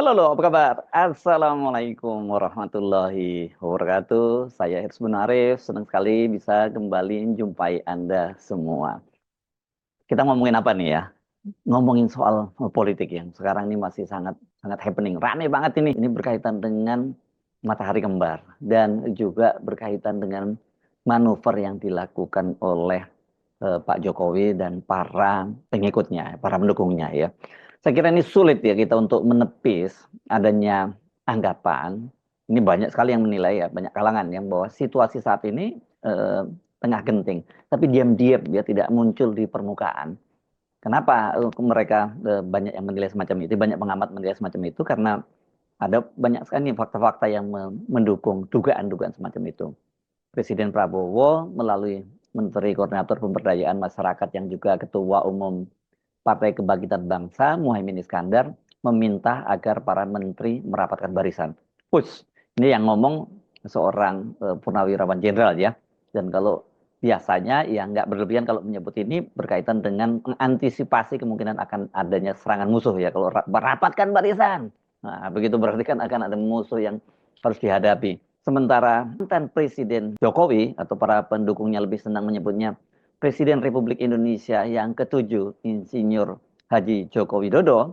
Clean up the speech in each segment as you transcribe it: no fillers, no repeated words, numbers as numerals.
Halo, lo, apa kabar? Assalamualaikum warahmatullahi wabarakatuh. Saya Hirsbun Arif, senang sekali bisa kembali jumpai Anda semua. Kita ngomongin apa nih ya? Ngomongin soal politik yang sekarang ini masih sangat sangat happening. Rame banget ini. Ini berkaitan dengan matahari kembar dan juga berkaitan dengan manuver yang dilakukan oleh Pak Jokowi dan para pengikutnya, para pendukungnya ya. Saya kira ini sulit ya kita untuk menepis adanya anggapan. Ini banyak sekali yang menilai ya, banyak kalangan yang bahwa situasi saat ini tengah genting, tapi diam-diam dia tidak muncul di permukaan. Kenapa mereka banyak yang menilai semacam itu, banyak pengamat menilai semacam itu karena ada banyak sekali fakta-fakta yang mendukung dugaan-dugaan semacam itu. Presiden Prabowo melalui Menteri Koordinator Pemberdayaan Masyarakat yang juga Ketua Umum Partai Kebangkitan Bangsa, Muhaimin Iskandar, meminta agar para menteri merapatkan barisan. Push, ini yang ngomong seorang purnawirawan jenderal ya. Dan kalau biasanya ya nggak berlebihan kalau menyebut ini berkaitan dengan mengantisipasi kemungkinan akan adanya serangan musuh ya. Kalau merapatkan barisan, nah begitu berarti kan akan ada musuh yang harus dihadapi. Sementara mantan Presiden Jokowi atau para pendukungnya lebih senang menyebutnya Presiden Republik Indonesia yang ketujuh, Insinyur Haji Joko Widodo,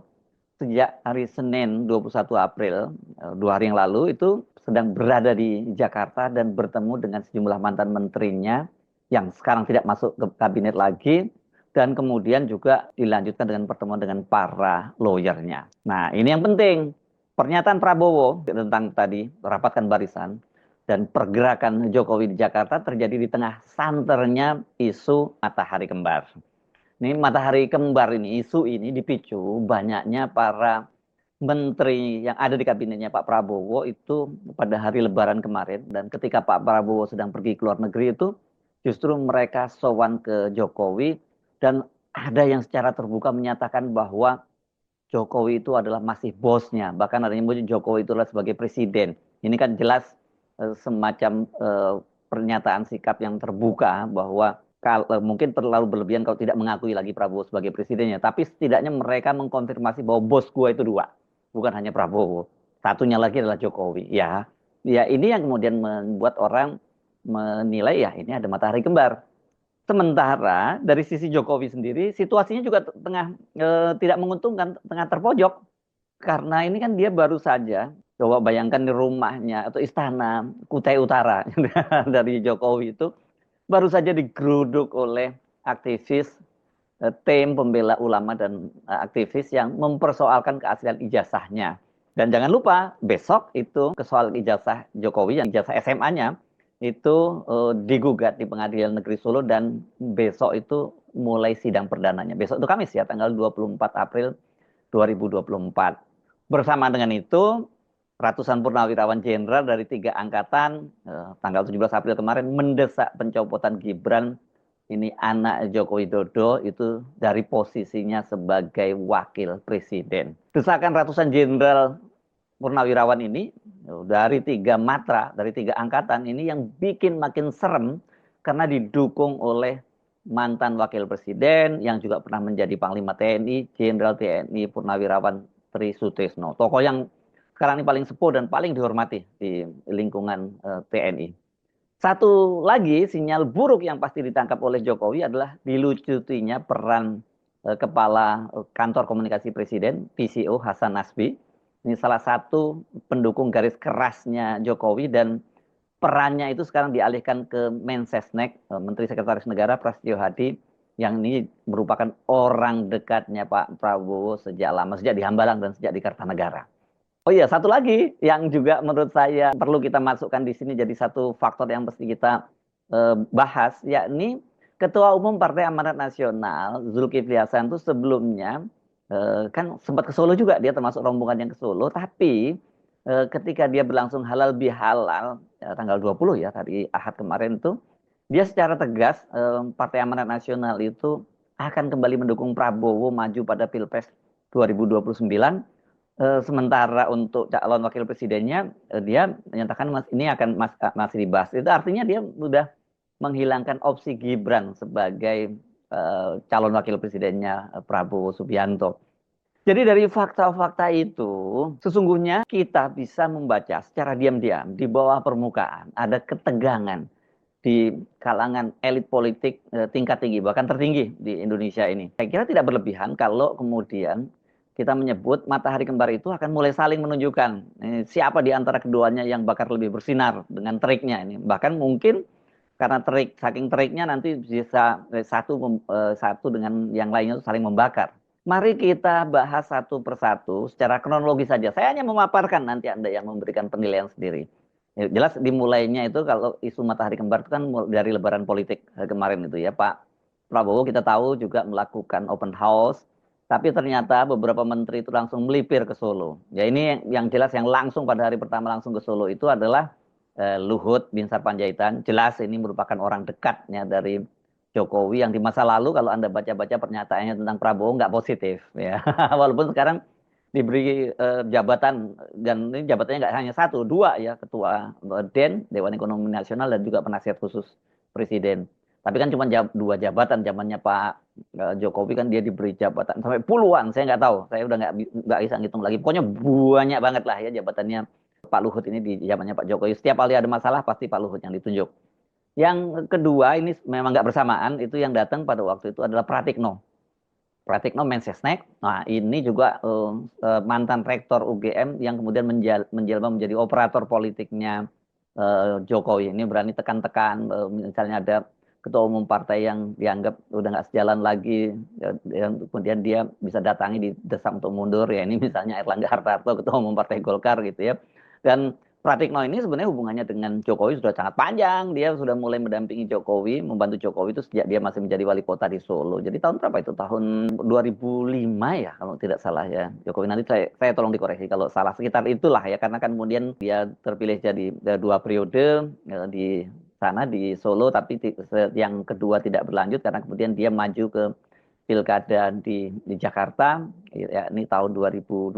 sejak hari Senin 21 April, 2 hari yang lalu itu sedang berada di Jakarta dan bertemu dengan sejumlah mantan menterinya yang sekarang tidak masuk ke kabinet lagi, dan kemudian juga dilanjutkan dengan pertemuan dengan para lawyernya. Nah, ini yang penting. Pernyataan Prabowo tentang tadi rapatkan barisan dan pergerakan Jokowi di Jakarta terjadi di tengah santernya isu matahari kembar. Ini matahari kembar ini, isu ini dipicu banyaknya para menteri yang ada di kabinetnya Pak Prabowo itu pada hari Lebaran kemarin. Dan ketika Pak Prabowo sedang pergi ke luar negeri itu, justru mereka sowan ke Jokowi dan ada yang secara terbuka menyatakan bahwa Jokowi itu adalah masih bosnya. Bahkan ada yang menyebut Jokowi itu adalah sebagai presiden. Ini kan jelas semacam pernyataan sikap yang terbuka bahwa mungkin terlalu berlebihan kalau tidak mengakui lagi Prabowo sebagai presidennya. Tapi setidaknya mereka mengkonfirmasi bahwa bos gua itu dua, bukan hanya Prabowo. Satunya lagi adalah Jokowi. Ya, ya ini yang kemudian membuat orang menilai ya ini ada matahari kembar. Sementara dari sisi Jokowi sendiri situasinya juga tengah tidak menguntungkan, tengah terpojok karena ini kan dia baru saja, coba bayangkan di rumahnya atau istana Kutai Utara dari Jokowi itu baru saja digeruduk oleh aktivis tim pembela ulama dan aktivis yang mempersoalkan keaslian ijazahnya. Dan jangan lupa besok itu soal ijazah Jokowi yang ijazah SMA-nya itu digugat di Pengadilan Negeri Solo dan besok itu mulai sidang perdananya. Besok itu Kamis ya, tanggal 24 April 2024. Bersama dengan itu, ratusan purnawirawan jenderal dari 3 angkatan tanggal 17 April kemarin mendesak pencopotan Gibran, ini anak Joko Widodo, itu dari posisinya sebagai wakil presiden. Desakan ratusan jenderal purnawirawan ini dari 3 matra, dari 3 angkatan ini yang bikin makin serem karena didukung oleh mantan wakil presiden yang juga pernah menjadi Panglima TNI, Jenderal TNI Purnawirawan Tri Sutrisno. Tokoh yang sekarang ini paling sepuh dan paling dihormati di lingkungan TNI. Satu lagi sinyal buruk yang pasti ditangkap oleh Jokowi adalah dilujutinya peran Kepala Kantor Komunikasi Presiden, PCO Hasan Nasbi. Ini salah satu pendukung garis kerasnya Jokowi dan perannya itu sekarang dialihkan ke Mensesnek, Menteri Sekretaris Negara Prasetyo Hadi, yang ini merupakan orang dekatnya Pak Prabowo sejak lama, sejak di Hambalang dan sejak di Kartanegara. Oh iya, satu lagi yang juga menurut saya perlu kita masukkan di sini jadi satu faktor yang mesti kita bahas, yakni Ketua Umum Partai Amanat Nasional Zulkifli Hasan itu sebelumnya kan sempat ke Solo juga, dia termasuk rombongan yang ke Solo, tapi ketika dia berlangsung halal bihalal ya, tanggal 20 ya tadi Ahad kemarin itu, dia secara tegas Partai Amanat Nasional itu akan kembali mendukung Prabowo maju pada Pilpres 2029 Sementara untuk calon wakil presidennya, dia menyatakan ini akan masih dibahas. Itu artinya dia sudah menghilangkan opsi Gibran sebagai calon wakil presidennya Prabowo Subianto. Jadi dari fakta-fakta itu, sesungguhnya kita bisa membaca secara diam-diam di bawah permukaan ada ketegangan di kalangan elit politik tingkat tinggi, bahkan tertinggi di Indonesia ini. Saya kira tidak berlebihan kalau kemudian kita menyebut matahari kembar itu akan mulai saling menunjukkan siapa di antara keduanya yang bakal lebih bersinar dengan teriknya ini. Bahkan mungkin karena terik, saking teriknya nanti bisa satu dengan yang lainnya saling membakar. Mari kita bahas satu persatu secara kronologis saja. Saya hanya memaparkan, nanti Anda yang memberikan penilaian sendiri. Ya, jelas dimulainya itu kalau isu matahari kembar itu kan dari lebaran politik kemarin itu ya, Pak Prabowo kita tahu juga melakukan open house, tapi ternyata beberapa menteri itu langsung melipir ke Solo. Ya ini yang jelas yang langsung pada hari pertama langsung ke Solo itu adalah Luhut Binsar Panjaitan. Jelas ini merupakan orang dekatnya dari Jokowi yang di masa lalu kalau Anda baca-baca pernyataannya tentang Prabowo nggak positif ya. Walaupun sekarang diberi jabatan, dan ini jabatannya nggak hanya satu, dua ya, ketua DEN, Dewan Ekonomi Nasional, dan juga penasihat khusus Presiden. Tapi kan cuma dua jabatan, zamannya Pak Jokowi kan dia diberi jabatan sampai puluhan, saya nggak tahu, saya udah nggak bisa ngitung lagi. Pokoknya banyak banget lah ya jabatannya Pak Luhut ini di zamannya Pak Jokowi. Setiap kali ada masalah pasti Pak Luhut yang ditunjuk. Yang kedua ini memang nggak bersamaan, itu yang datang pada waktu itu adalah Pratikno. Pratikno Mensesnek. Nah, ini juga mantan rektor UGM yang kemudian menjelma menjadi operator politiknya Jokowi. Ini berani tekan-tekan, misalnya ada ketua umum partai yang dianggap udah nggak sejalan lagi, yang kemudian dia bisa datangi didesak untuk mundur. Ya ini misalnya Erlangga Hartarto, ketua umum partai Golkar gitu ya. Dan Pratikno ini sebenarnya hubungannya dengan Jokowi sudah sangat panjang. Dia sudah mulai mendampingi Jokowi, membantu Jokowi itu sejak dia masih menjadi wali kota di Solo. Jadi tahun berapa itu? Tahun 2005 ya, kalau tidak salah ya. Jokowi nanti saya tolong dikoreksi kalau salah. Sekitar itulah ya, karena kan kemudian dia terpilih jadi dua periode di sana di Solo, tapi yang kedua tidak berlanjut karena kemudian dia maju ke pilkada di Jakarta, ya, ini tahun 2012.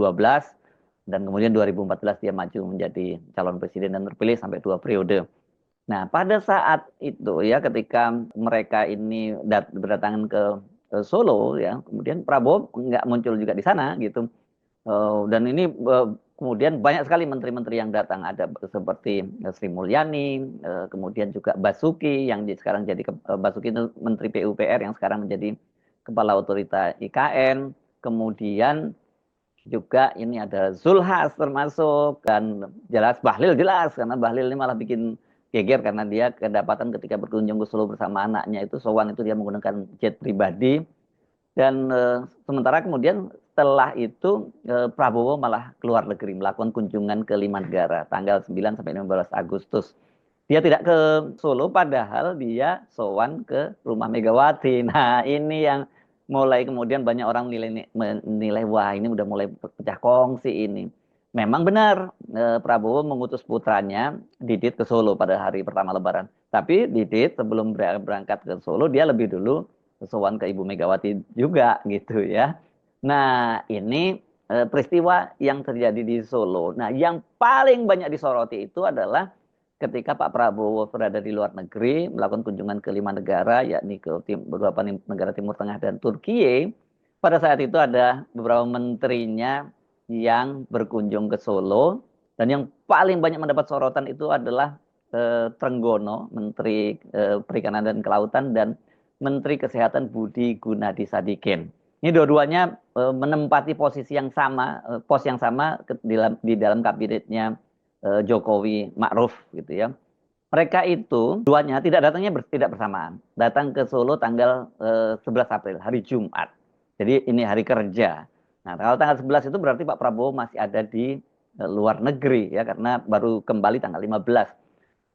Dan kemudian 2014 dia maju menjadi calon presiden dan terpilih sampai dua periode. Nah, pada saat itu ya ketika mereka ini berdatangan ke Solo ya, kemudian Prabowo nggak muncul juga di sana gitu. Dan ini kemudian banyak sekali menteri-menteri yang datang, ada seperti Sri Mulyani, kemudian juga Basuki yang sekarang jadi Basuki itu Menteri PUPR yang sekarang menjadi Kepala Otorita IKN, kemudian juga ini ada Zulhas termasuk, dan jelas Bahlil jelas karena Bahlil ini malah bikin geger karena dia kedapatan ketika berkunjung ke Solo bersama anaknya itu sowan itu dia menggunakan jet pribadi. Dan sementara kemudian setelah itu Prabowo malah keluar negeri melakukan kunjungan ke 5 negara tanggal 9 sampai 15 Agustus. Dia tidak ke Solo padahal dia sowan ke rumah Megawati. Nah, ini yang mulai kemudian banyak orang menilai wah ini udah mulai pecah kongsi ini. Memang benar Prabowo mengutus putranya Didit ke Solo pada hari pertama Lebaran. Tapi Didit sebelum berangkat ke Solo dia lebih dulu sowan ke Ibu Megawati juga gitu ya. Nah, ini peristiwa yang terjadi di Solo. Nah, yang paling banyak disoroti itu adalah ketika Pak Prabowo berada di luar negeri melakukan kunjungan ke 5 negara, yakni ke beberapa negara Timur Tengah dan Turki. Pada saat itu ada beberapa menterinya yang berkunjung ke Solo, dan yang paling banyak mendapat sorotan itu adalah Trenggono, Menteri Perikanan dan Kelautan, dan Menteri Kesehatan Budi Gunadi Sadikin. Ini dua-duanya menempati posisi yang sama, pos yang sama di dalam kabinetnya Jokowi Ma'ruf gitu ya. Mereka itu duanya tidak bersamaan. Datang ke Solo tanggal 11 April, hari Jumat. Jadi ini hari kerja. Nah, kalau tanggal 11 itu berarti Pak Prabowo masih ada di luar negeri ya, karena baru kembali tanggal 15.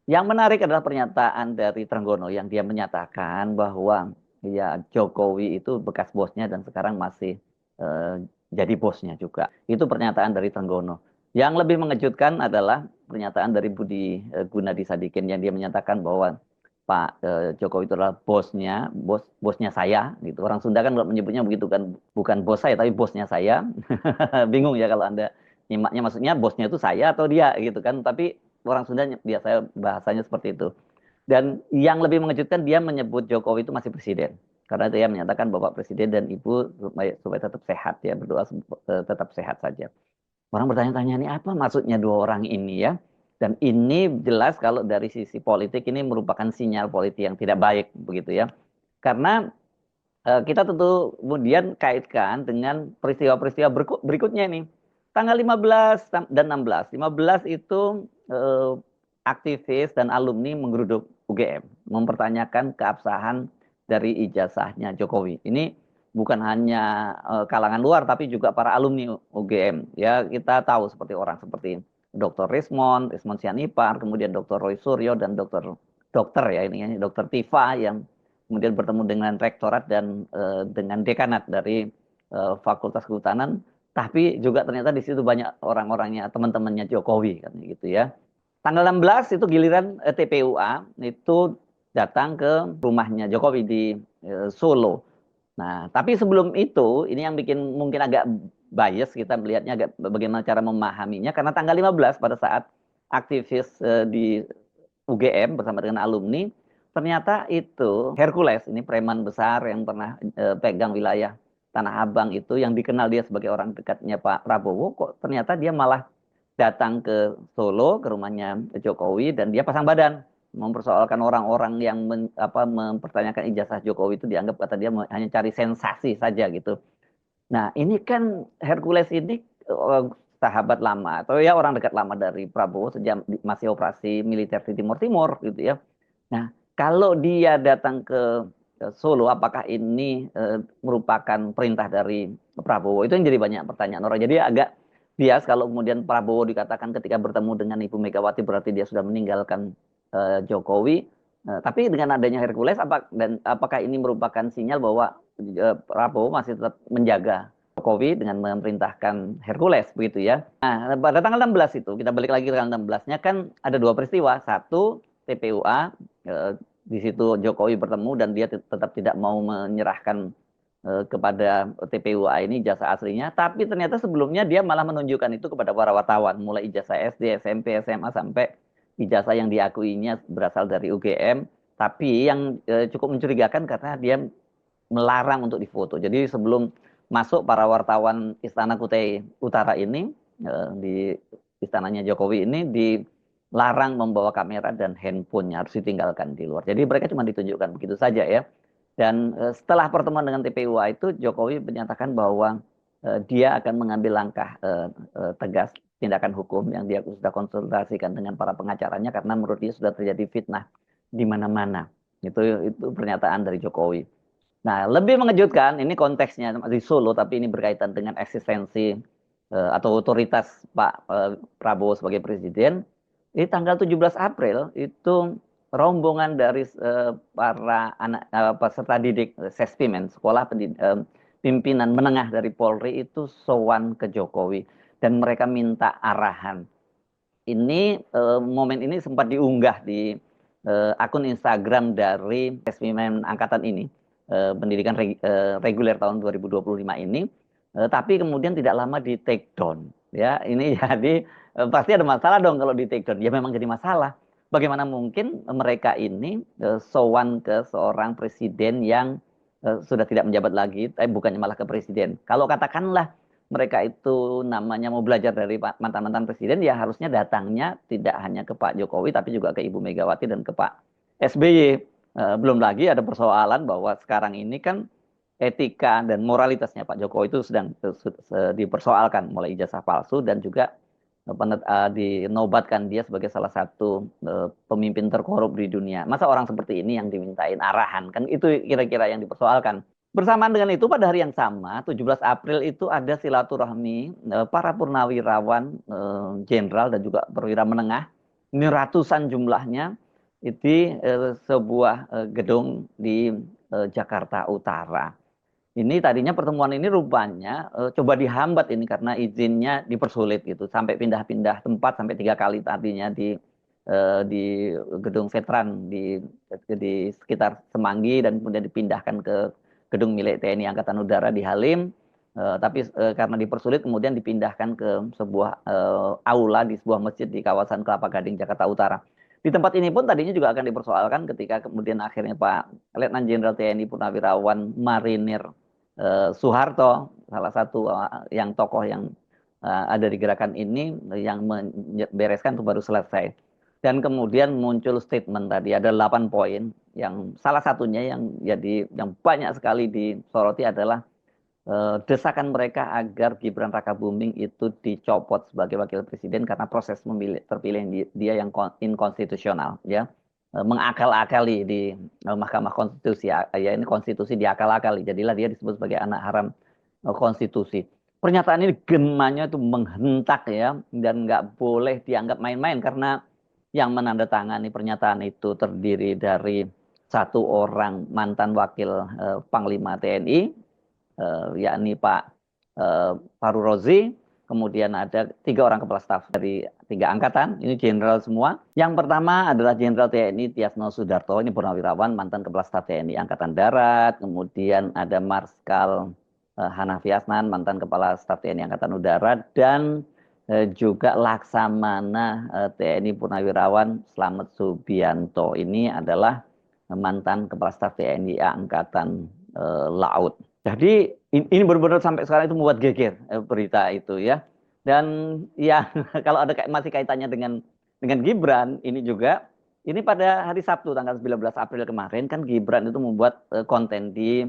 Yang menarik adalah pernyataan dari Trenggono yang dia menyatakan bahwa ya Jokowi itu bekas bosnya dan sekarang masih eh, jadi bosnya juga. Itu pernyataan dari Trenggono. Yang lebih mengejutkan adalah pernyataan dari Budi Gunadi Sadikin yang dia menyatakan bahwa Pak Jokowi itu adalah bosnya saya gitu. Orang Sunda kan kalau menyebutnya begitu kan, bukan bos saya tapi bosnya saya. Bingung ya kalau Anda nyimaknya, maksudnya bosnya itu saya atau dia gitu kan. Tapi orang Sunda biasanya bahasanya seperti itu. Dan yang lebih mengejutkan, dia menyebut Jokowi itu masih presiden. Karena dia menyatakan Bapak Presiden dan Ibu supaya tetap sehat, ya berdoa tetap sehat saja. Orang bertanya-tanya, ini apa maksudnya dua orang ini ya? Dan ini jelas kalau dari sisi politik ini merupakan sinyal politik yang tidak baik begitu ya. Karena kita tentu kemudian kaitkan dengan peristiwa-peristiwa berikutnya ini. Tanggal 15 dan 16. 15 itu aktivis dan alumni menggeruduk UGM, mempertanyakan keabsahan dari ijazahnya Jokowi. Ini bukan hanya kalangan luar tapi juga para alumni UGM. Ya, kita tahu seperti orang seperti Dr. Rismond Sianipar, kemudian Dr. Roy Suryo dan dokter ya ini Dr. Tifa yang kemudian bertemu dengan rektorat dan dengan dekanat dari Fakultas Kehutanan, tapi juga ternyata di situ banyak orang-orangnya, teman-temannya Jokowi kan gitu ya. Tanggal 16 itu giliran TPUA itu datang ke rumahnya Jokowi di Solo. Nah, tapi sebelum itu, ini yang bikin mungkin agak bias kita melihatnya, agak bagaimana cara memahaminya, karena tanggal 15 pada saat aktivis di UGM bersama dengan alumni, ternyata itu Hercules, ini preman besar yang pernah pegang wilayah Tanah Abang itu, yang dikenal dia sebagai orang dekatnya Pak Prabowo, kok ternyata dia malah datang ke Solo, ke rumahnya Jokowi, dan dia pasang badan mempersoalkan orang-orang yang mempertanyakan ijazah Jokowi, itu dianggap kata dia hanya cari sensasi saja gitu. Nah, ini kan Hercules ini sahabat lama atau ya orang dekat lama dari Prabowo sejak masih operasi militer di Timur Timur gitu ya. Nah, kalau dia datang ke Solo, apakah ini merupakan perintah dari Prabowo? Itu yang jadi banyak pertanyaan orang. Jadi agak bias kalau kemudian Prabowo dikatakan ketika bertemu dengan Ibu Megawati berarti dia sudah meninggalkan Jokowi. Tapi dengan adanya Hercules, dan apakah ini merupakan sinyal bahwa Prabowo masih tetap menjaga Jokowi dengan memerintahkan Hercules begitu ya. Nah, pada tanggal 16 itu, kita balik lagi ke tanggal 16-nya, kan ada dua peristiwa. Satu, TPUA, di situ Jokowi bertemu dan dia tetap tidak mau menyerahkan kepada TPUA ini jasa aslinya, tapi ternyata sebelumnya dia malah menunjukkan itu kepada para wartawan, mulai ijazah SD, SMP, SMA, sampai ijazah yang diakuinya berasal dari UGM, tapi yang cukup mencurigakan karena dia melarang untuk difoto. Jadi sebelum masuk, para wartawan Istana Kutai Utara ini di istananya Jokowi ini dilarang membawa kamera dan handphonenya, harus ditinggalkan di luar. Jadi mereka cuma ditunjukkan begitu saja ya. Dan setelah pertemuan dengan TPUA itu, Jokowi menyatakan bahwa dia akan mengambil langkah tegas, tindakan hukum yang dia sudah konsultasikan dengan para pengacaranya karena menurut dia sudah terjadi fitnah di mana-mana. Itu pernyataan dari Jokowi. Nah, lebih mengejutkan, ini konteksnya di Solo, tapi ini berkaitan dengan eksistensi atau otoritas Pak Prabowo sebagai presiden. Di tanggal 17 April itu rombongan dari para anak peserta didik Sespimen, sekolah pimpinan menengah dari Polri itu sowan ke Jokowi dan mereka minta arahan. Ini momen ini sempat diunggah di akun Instagram dari Sespimen angkatan ini, pendidikan reguler tahun 2025 ini, tapi kemudian tidak lama di take down. Ya, ini jadi pasti ada masalah dong kalau di take down. Ya memang jadi masalah. Bagaimana mungkin mereka ini sowan ke seorang presiden yang sudah tidak menjabat lagi, tapi bukannya malah ke presiden. Kalau katakanlah mereka itu namanya mau belajar dari mantan-mantan presiden, ya harusnya datangnya tidak hanya ke Pak Jokowi, tapi juga ke Ibu Megawati dan ke Pak SBY. Belum lagi ada persoalan bahwa sekarang ini kan etika dan moralitasnya Pak Jokowi itu sedang dipersoalkan, mulai ijazah palsu dan juga dinobatkan dia sebagai salah satu pemimpin terkorup di dunia. Masa orang seperti ini yang dimintain arahan? Kan itu kira-kira yang dipersoalkan. Bersamaan dengan itu, pada hari yang sama, 17 April itu ada silaturahmi para purnawirawan, jenderal dan juga perwira menengah. Ini ratusan jumlahnya di sebuah gedung di Jakarta Utara. Ini tadinya pertemuan ini rupanya coba dihambat ini karena izinnya dipersulit gitu, sampai pindah-pindah tempat sampai 3 kali tadinya di gedung veteran di sekitar Semanggi dan kemudian dipindahkan ke gedung milik TNI Angkatan Udara di Halim. Tapi karena dipersulit kemudian dipindahkan ke sebuah aula di sebuah masjid di kawasan Kelapa Gading, Jakarta Utara. Di tempat ini pun tadinya juga akan dipersoalkan ketika kemudian akhirnya Pak Letnan Jenderal TNI Purnawirawan Marinir Soeharto, salah satu yang tokoh yang ada di gerakan ini yang membereskan itu baru selesai. Dan kemudian muncul statement tadi ada 8 poin yang salah satunya yang jadi yang banyak sekali disoroti adalah desakan mereka agar Gibran Rakabuming itu dicopot sebagai wakil presiden karena proses terpilih dia yang inkonstitusional, ya. Mengakal-akali di Mahkamah Konstitusi, ya, ini konstitusi diakal-akali, jadilah dia disebut sebagai anak haram konstitusi. Pernyataan ini gemanya itu menghentak, ya, dan nggak boleh dianggap main-main karena yang menandatangani pernyataan itu terdiri dari satu orang mantan wakil Panglima TNI, yakni Pak Faru Rozi, kemudian ada 3 orang kepala staf dari 3 angkatan, ini jenderal semua. Yang pertama adalah Jenderal TNI Tiasno Sudarto, ini purnawirawan, mantan kepala staf TNI Angkatan Darat. Kemudian ada Marskal Hanafi Asnan, mantan kepala staf TNI Angkatan Udara, dan juga Laksamana TNI Purnawirawan Slamet Subianto. Ini adalah mantan kepala staf TNI Angkatan Laut. Jadi ini benar-benar sampai sekarang itu membuat geger berita itu, ya. Dan ya kalau ada masih kaitannya dengan Gibran ini juga, ini pada hari Sabtu tanggal 19 April kemarin kan Gibran itu membuat konten di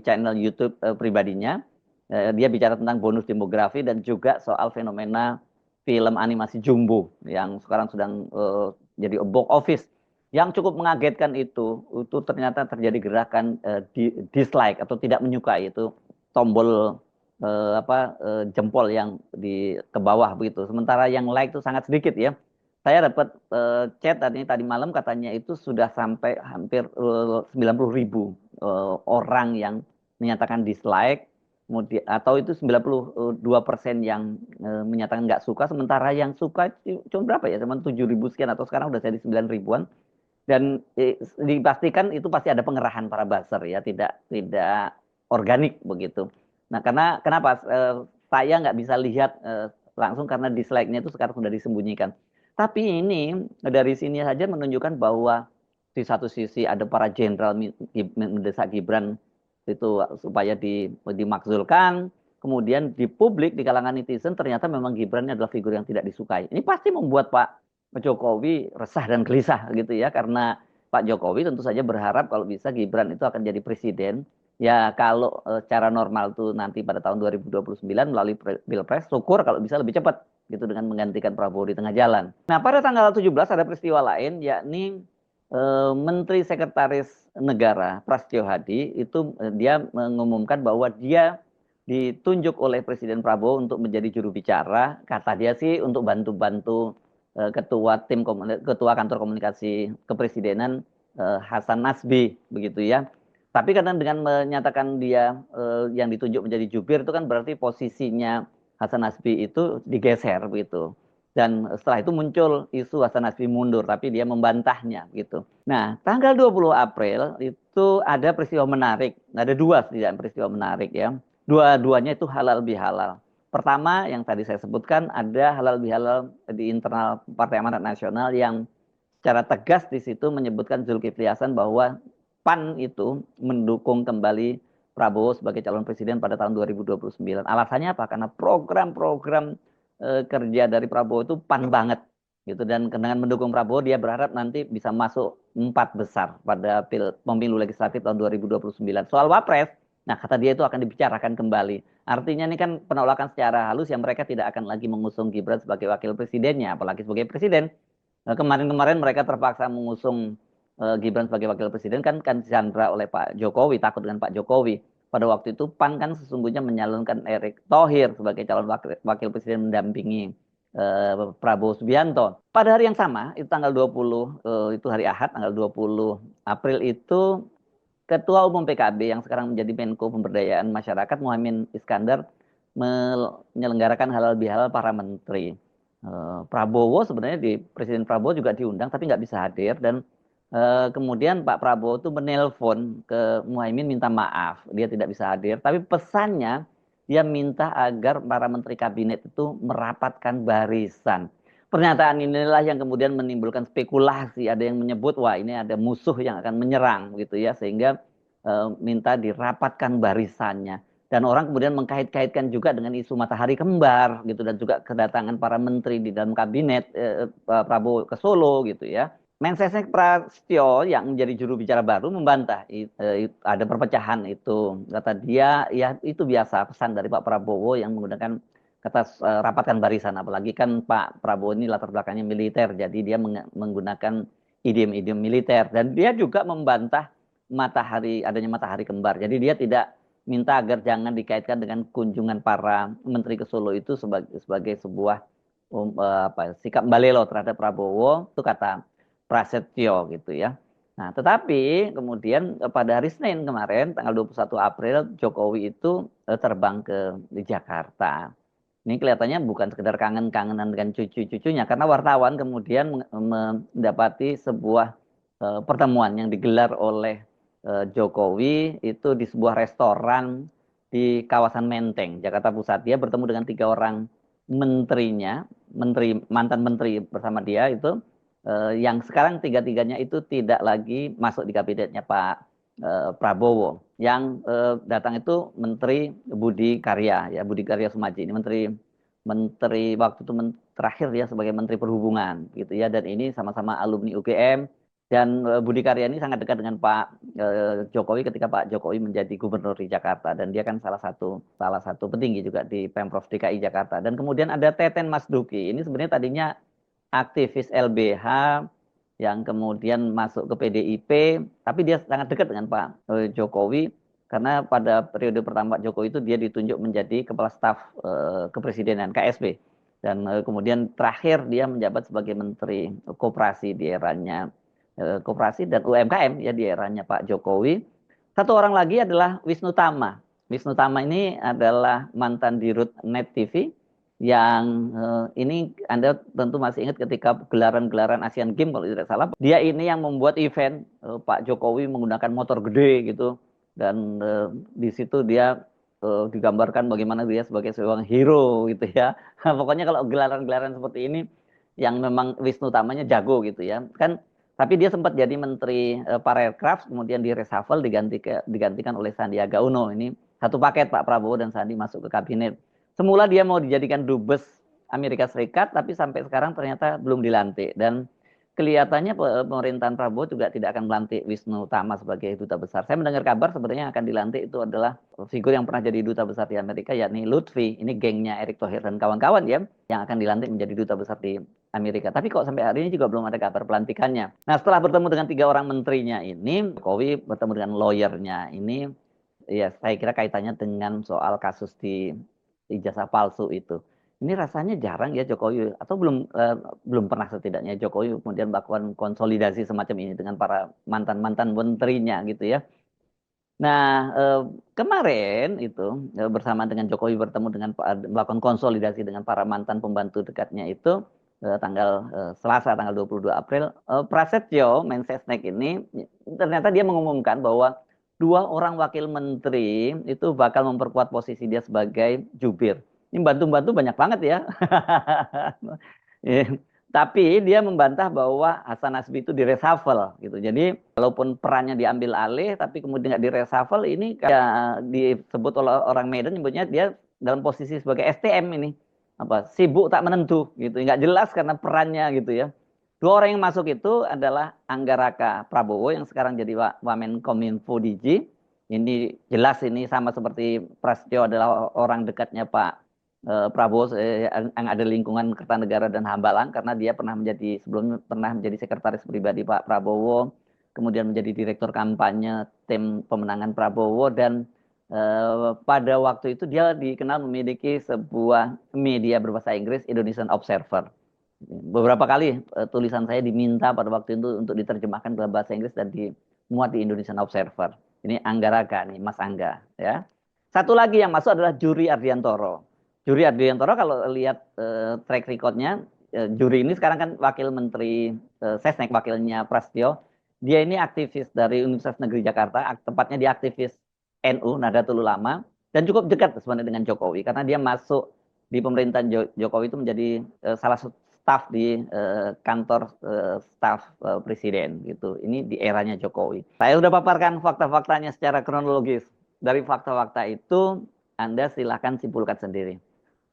channel YouTube pribadinya. Dia bicara tentang bonus demografi dan juga soal fenomena film animasi Jumbo yang sekarang sedang jadi box office. Yang cukup mengagetkan itu ternyata terjadi gerakan dislike atau tidak menyukai, itu tombol jempol yang ke bawah begitu. Sementara yang like itu sangat sedikit, ya. Saya dapat chat tadi malam katanya itu sudah sampai hampir 90.000 orang yang menyatakan dislike, kemudian atau itu 92% yang menyatakan nggak suka, sementara yang suka cuma berapa ya, cuma 7.000 sekian atau sekarang udah jadi 9 ribuan. Dan dipastikan itu pasti ada pengerahan para buzzer, ya, tidak organik begitu. Nah, karena kenapa saya nggak bisa lihat langsung karena dislike-nya itu sekarang sudah disembunyikan. Tapi ini dari sini saja menunjukkan bahwa di satu sisi ada para jenderal mendesak Gibran itu supaya dimakzulkan, kemudian di publik di kalangan netizen ternyata memang Gibran adalah figur yang tidak disukai. Ini pasti membuat Pak Jokowi resah dan gelisah gitu, ya, karena Pak Jokowi tentu saja berharap kalau bisa Gibran itu akan jadi presiden. Ya kalau secara normal tuh nanti pada tahun 2029 melalui Pilpres, syukur kalau bisa lebih cepat gitu dengan menggantikan Prabowo di tengah jalan. Nah, pada tanggal 17 ada peristiwa lain, yakni Menteri Sekretaris Negara Prasetyo Hadi itu dia mengumumkan bahwa dia ditunjuk oleh Presiden Prabowo untuk menjadi juru bicara. Kata dia sih untuk bantu-bantu ketua kantor komunikasi kepresidenan Hasan Nasbi begitu, ya. Tapi kadang dengan menyatakan dia yang ditunjuk menjadi jubir itu kan berarti posisinya Hasan Nasbi itu digeser begitu. Dan setelah itu muncul isu Hasan Nasbi mundur, tapi dia membantahnya gitu. Nah, tanggal 20 April itu ada peristiwa menarik. Ada dua setidaknya peristiwa menarik, ya. Dua-duanya itu halal bihalal. Pertama, yang tadi saya sebutkan, ada halal bihalal di internal Partai Amanat Nasional yang secara tegas di situ menyebutkan Zulkifli Hasan bahwa PAN itu mendukung kembali Prabowo sebagai calon presiden pada tahun 2029. Alasannya apa? Karena program-program kerja dari Prabowo itu PAN banget gitu, dan dengan mendukung Prabowo dia berharap nanti bisa masuk 4 besar pada pemilu legislatif tahun 2029. Soal Wapres, nah kata dia itu akan dibicarakan kembali. Artinya ini kan penolakan secara halus yang mereka tidak akan lagi mengusung Gibran sebagai wakil presidennya, apalagi sebagai presiden. Kemarin-kemarin mereka terpaksa mengusung Gibran sebagai wakil presiden kan disandra oleh Pak Jokowi, takut dengan Pak Jokowi. Pada waktu itu PAN kan sesungguhnya menyalonkan Erick Thohir sebagai calon wakil presiden mendampingi Prabowo Subianto. Pada hari yang sama, itu tanggal 20, itu hari Ahad, tanggal 20 April itu Ketua Umum PKB yang sekarang menjadi Menko Pemberdayaan Masyarakat Muhaimin Iskandar menyelenggarakan halal bihalal para menteri. Prabowo sebenarnya Presiden Prabowo juga diundang tapi nggak bisa hadir dan kemudian Pak Prabowo tuh menelpon ke Muhaimin minta maaf dia tidak bisa hadir tapi pesannya dia minta agar para menteri kabinet itu merapatkan barisan. Pernyataan inilah yang kemudian menimbulkan spekulasi, ada yang menyebut wah ini ada musuh yang akan menyerang gitu ya sehingga minta dirapatkan barisannya. Dan orang kemudian mengkait-kaitkan juga dengan isu matahari kembar gitu dan juga kedatangan para menteri di dalam kabinet Prabowo ke Solo gitu ya. Mensesnek Prasetyo yang menjadi juru bicara baru membantah ada perpecahan itu. Kata dia ya itu biasa pesan dari Pak Prabowo yang menggunakan kata rapatkan barisan. Apalagi kan Pak Prabowo ini latar belakangnya militer jadi dia menggunakan idiom-idiom militer dan dia juga membantah adanya matahari kembar. Jadi dia tidak minta agar jangan dikaitkan dengan kunjungan para menteri ke Solo itu sebagai sebuah sikap balelo terhadap Prabowo itu kata Prasetyo gitu ya. Nah, tetapi kemudian pada hari Senin kemarin tanggal 21 April Jokowi itu terbang di Jakarta. Ini kelihatannya bukan sekedar kangen-kangenan dengan cucu-cucunya karena wartawan kemudian mendapati sebuah pertemuan yang digelar oleh Jokowi itu di sebuah restoran di kawasan Menteng, Jakarta Pusat. Dia bertemu dengan 3 orang menterinya, mantan menteri bersama dia itu yang sekarang tiga-tiganya itu tidak lagi masuk di kabinetnya Pak Prabowo. Yang datang itu Menteri Budi Karya, ya Budi Karya Sumadi. Ini menteri waktu itu terakhir dia sebagai Menteri Perhubungan, gitu ya. Dan ini sama-sama alumni UGM. Dan Budi Karya ini sangat dekat dengan Pak Jokowi ketika Pak Jokowi menjadi gubernur di Jakarta dan dia kan salah satu petinggi juga di Pemprov DKI Jakarta. Dan kemudian ada Teten Mas Duki. Ini sebenarnya tadinya aktivis LBH yang kemudian masuk ke PDIP, tapi dia sangat dekat dengan Pak Jokowi karena pada periode pertama Pak Jokowi itu dia ditunjuk menjadi Kepala Staf Kepresidenan KSP dan kemudian terakhir dia menjabat sebagai Menteri Koperasi di eranya Koperasi dan UMKM ya di eranya Pak Jokowi. Satu orang lagi adalah Wisnu Tama. Wisnu Tama ini adalah mantan dirut Net TV yang ini Anda tentu masih ingat ketika gelaran-gelaran Asian Games kalau tidak salah. Dia ini yang membuat event Pak Jokowi menggunakan motor gede gitu dan di situ dia digambarkan bagaimana dia sebagai seorang hero gitu ya. Pokoknya kalau gelaran-gelaran seperti ini yang memang Wisnu Tamanya jago gitu ya. Kan tapi dia sempat jadi menteri Parekraf kemudian di reshuffle digantikan oleh Sandiaga Uno. Ini satu paket Pak Prabowo dan Sandi masuk ke kabinet. Semula dia mau dijadikan dubes Amerika Serikat, tapi sampai sekarang ternyata belum dilantik. Dan kelihatannya pemerintahan Prabowo juga tidak akan melantik Wisnu Tama sebagai duta besar. Saya mendengar kabar sebenarnya yang akan dilantik itu adalah figur yang pernah jadi duta besar di Amerika, yakni Lutfi. Ini gengnya Erick Thohir dan kawan-kawan ya, yang akan dilantik menjadi duta besar di Amerika. Tapi kok sampai hari ini juga belum ada kabar pelantikannya. Nah, setelah bertemu dengan 3 orang menterinya ini, Jokowi bertemu dengan lawyernya ini, ya saya kira kaitannya dengan soal kasus di ijazah palsu itu. Ini rasanya jarang ya Jokowi atau belum pernah setidaknya Jokowi kemudian melakukan konsolidasi semacam ini dengan para mantan-mantan menterinya gitu ya. Nah, kemarin itu bersama dengan Jokowi bertemu dengan melakukan konsolidasi dengan para mantan pembantu dekatnya itu tanggal Selasa tanggal 22 April Prasetyo Mensesnek ini ternyata dia mengumumkan bahwa 2 orang wakil menteri itu bakal memperkuat posisi dia sebagai jubir. Ini bantu-bantu banyak banget ya. Tapi dia membantah bahwa Hasan Nasbi itu direshuffle gitu. Jadi walaupun perannya diambil alih tapi kemudian nggak direshuffle ini kayak disebut oleh orang Medan nyebutnya dia dalam posisi sebagai STM ini apa sibuk tak menentu gitu. Nggak jelas karena perannya gitu ya. 2 orang yang masuk itu adalah Anggaraka Prabowo yang sekarang jadi Wamenkominfo DG. Ini jelas ini sama seperti Prasetyo adalah orang dekatnya Pak Prabowo yang ada lingkungan Kertanegara dan Hambalang karena dia sebelumnya pernah menjadi sekretaris pribadi Pak Prabowo, kemudian menjadi direktur kampanye tim pemenangan Prabowo dan pada waktu itu dia dikenal memiliki sebuah media berbahasa Inggris Indonesian Observer. Beberapa kali tulisan saya diminta pada waktu itu untuk diterjemahkan dalam bahasa Inggris dan dimuat di Indonesian Observer. Ini Anggaraka nih, Mas Angga ya. Satu lagi yang masuk adalah Juri Ardiantoro. Juri Adriantoro kalau lihat track recordnya, juri ini sekarang kan Wakil Menteri Sesnek, wakilnya Prasetyo. Dia ini aktivis dari Universitas Negeri Jakarta, tepatnya dia aktivis NU, Nahdlatul Ulama, dan cukup dekat sebenarnya dengan Jokowi, karena dia masuk di pemerintahan Jokowi itu menjadi salah satu staf di kantor staf presiden gitu. Ini di eranya Jokowi. Saya sudah paparkan fakta-faktanya secara kronologis. Dari fakta-fakta itu, Anda silahkan simpulkan sendiri.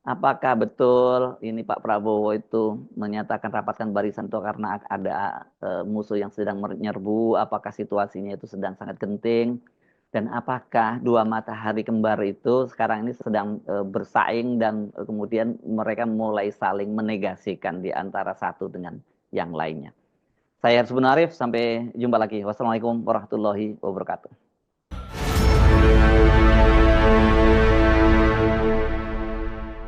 Apakah betul ini Pak Prabowo itu menyatakan rapatkan barisan itu karena ada musuh yang sedang menyerbu? Apakah situasinya itu sedang sangat genting? Dan apakah dua matahari kembar itu sekarang ini sedang bersaing dan kemudian mereka mulai saling menegasikan di antara satu dengan yang lainnya? Saya Arsbun Arif, sampai jumpa lagi. Wassalamualaikum warahmatullahi wabarakatuh.